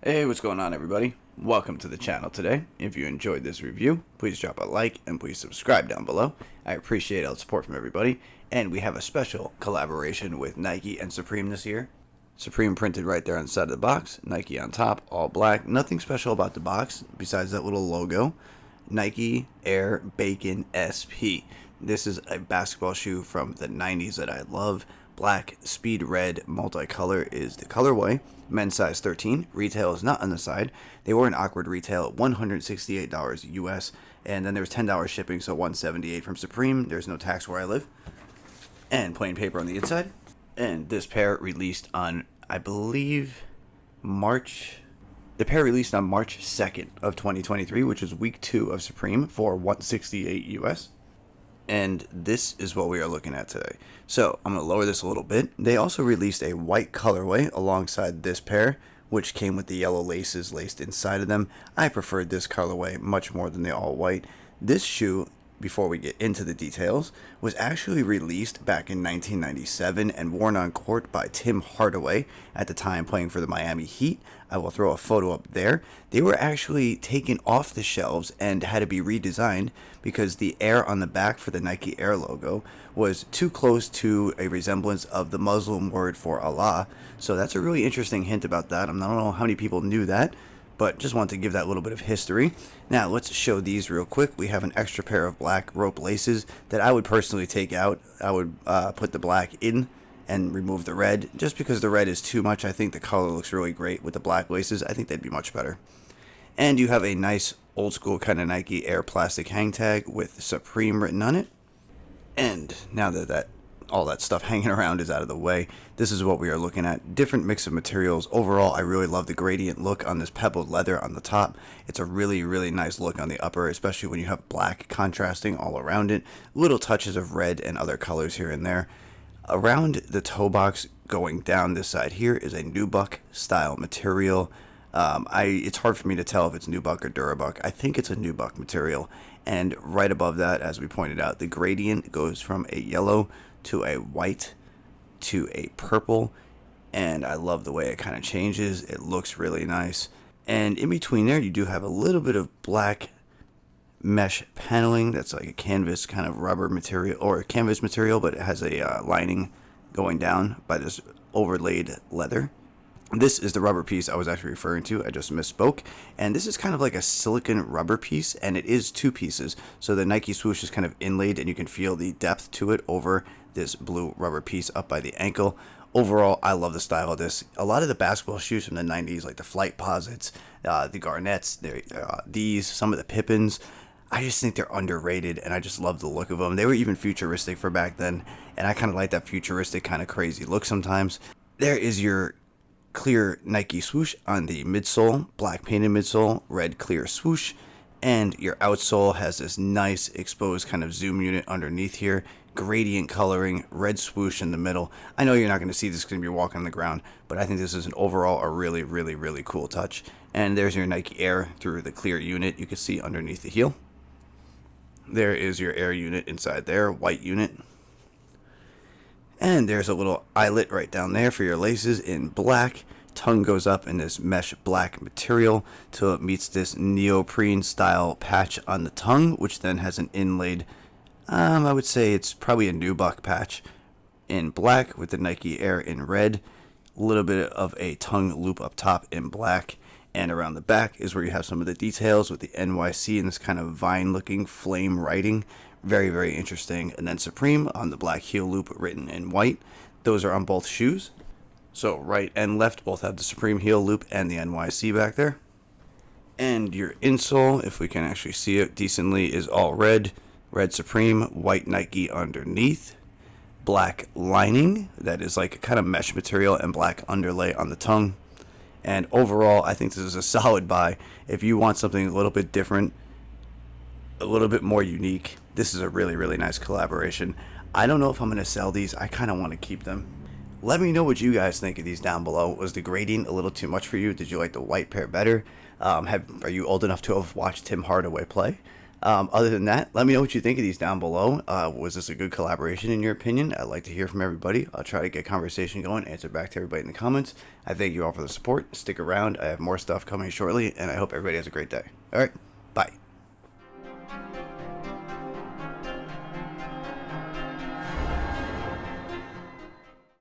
Hey, what's going on, everybody? Welcome to the channel today. If you enjoyed this review, please drop a like and please subscribe down below. I appreciate all the support from everybody. And we have a special collaboration with Nike and Supreme this year. Supreme printed right there on the side of the box, Nike on top, all black. Nothing special about the box besides that little logo. Nike Air Bakin SP. This is a basketball shoe from the 90s that I love. Black, speed red, multicolor is the colorway. Men's size 13. Retail is not on the side. They were an awkward retail at $168 US, and then there was $10 shipping, so $178 from Supreme. There's no tax where I live. And plain paper on the inside. And this pair released on, I believe, the pair released on March 2nd of 2023, which is week 2 of Supreme for $168 US. And this is what we are looking at today. So I'm going to lower this a little bit. They also released a white colorway alongside this pair, which came with the yellow laces laced inside of them. I preferred this colorway much more than the all white. This shoe, before we get into the details, was actually released back in 1997 and worn on court by Tim Hardaway, at the time playing for the Miami Heat. I will throw a photo up there. They were actually taken off the shelves and had to be redesigned because the air on the back for the Nike Air logo was too close to a resemblance of the Muslim word for Allah. So that's a really interesting hint about that. I don't know how many people knew that, but just want to give that little bit of history. Now let's show these real quick. We have an extra pair of black rope laces that I would personally take out. I would put the black in and remove the red, just because the red is too much. I think the color looks really great with the black laces. I think they'd be much better. And you have a nice old school kind of Nike Air plastic hang tag with Supreme written on it. And now that all that stuff hanging around is out of the way, this is what we are looking at. Different mix of materials. Overall, I really love the gradient look on this pebbled leather on the top. It's a really, really nice look on the upper, especially when you have black contrasting all around it. Little touches of red and other colors here and there. Around the toe box going down this side here is a nubuck style material. It's hard for me to tell if it's nubuck or durabuck. I think it's a nubuck material. And right above that, as we pointed out, the gradient goes from a yellow to a white to a purple, and I love the way it kind of changes. It looks really nice. And in between there, you do have a little bit of black mesh paneling that's like a canvas kind of rubber material, or a canvas material, but it has a lining going down by this overlaid leather. This is the rubber piece I was actually referring to. I just misspoke. And this is kind of like a silicone rubber piece, and it is two pieces. So the Nike swoosh is kind of inlaid, and you can feel the depth to it over this blue rubber piece up by the ankle. Overall, I love the style of this. A lot of the basketball shoes from the 90s, like the Flight Posits, the Garnets, these, some of the Pippins, I just think they're underrated, and I just love the look of them. They were even futuristic for back then, and I kind of like that futuristic kind of crazy look sometimes. There is your clear Nike swoosh on the midsole, black painted midsole, red clear swoosh, and your outsole has this nice exposed kind of zoom unit underneath here, gradient coloring, red swoosh in the middle. I know you're not going to see this because you're walking on the ground, but I think this is overall a really, really, really cool touch. And there's your Nike Air through the clear unit you can see underneath the heel. There is your Air unit inside there, white unit. And there's a little eyelet right down there for your laces in black. Tongue goes up in this mesh black material till it meets this neoprene style patch on the tongue, which then has an inlaid, I would say it's probably a nubuck patch in black with the Nike Air in red. A little bit of a tongue loop up top in black. And around the back is where you have some of the details with the NYC and this kind of vine looking flame writing. Very, very interesting. And then Supreme on the black heel loop written in white. Those are on both shoes. So right and left both have the Supreme heel loop and the NYC back there. And your insole, if we can actually see it decently, is all red. Red Supreme, white Nike underneath. Black lining that is like a kind of mesh material and black underlay on the tongue. And overall, I think this is a solid buy. If you want something a little bit different, a little bit more unique, this is a really, really nice collaboration. I don't know if I'm going to sell these. I kind of want to keep them. Let me know what you guys think of these down below. Was the gradient a little too much for you? Did you like the white pair better? Are you old enough to have watched Tim Hardaway play? Other than that, let me know what you think of these down below. Was this a good collaboration in your opinion? I'd like to hear from everybody. I'll try to get conversation going, answer back to everybody in the comments. I thank you all for the support. Stick around. I have more stuff coming shortly, and I hope everybody has a great day. All right.